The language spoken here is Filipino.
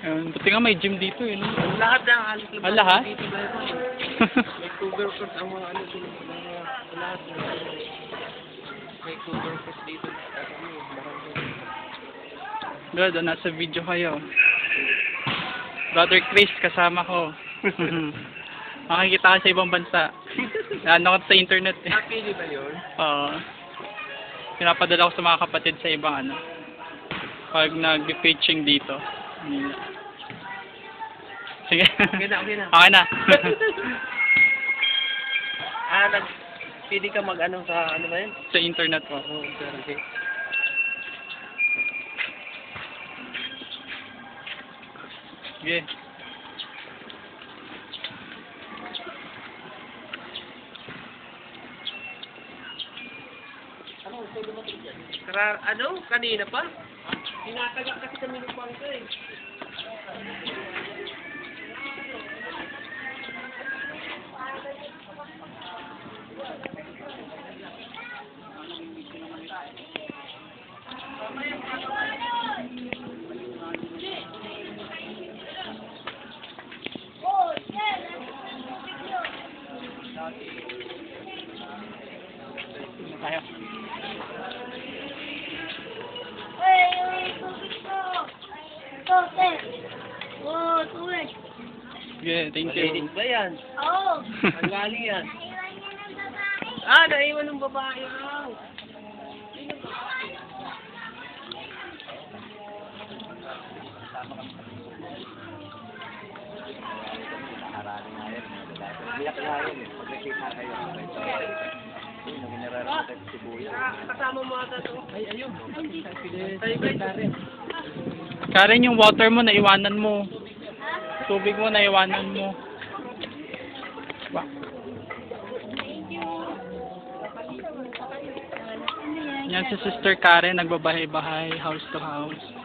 Ayun, buti nga may gym dito eh. No? Lahat ng halos na Ah, lahat? dito ba ito? May cougar course ang mga ano dito. Lahat. May cougar course dito. Good, nasa video kayo. Brother Chris, kasama ko. Makikita ka sa ibang bansa. Ano ka sa internet eh. Happy ba yun? Oo. Pinapadala ko sa mga kapatid sa ibang ano. Pag nag-pitching dito. Sige. Okay na, okay na. Okay na. Pili ka mag-ano sa ano ba yun? Sa internet ko. Oo, okay. Sige. Kanina pa? Tinataga kasi kami ng pangka eh. Tayo. Sige, thank you. Malinis ba yan? Oo. Ang galing yan. Naiwan ng babae lang. Kasama mo ata ito. Ay, ayun. Karen, yung water mo, naiwanan mo. Tubig mo, naiwanan mo. Ba? Yan si Sister Karen, nagbabahay-bahay, house to house.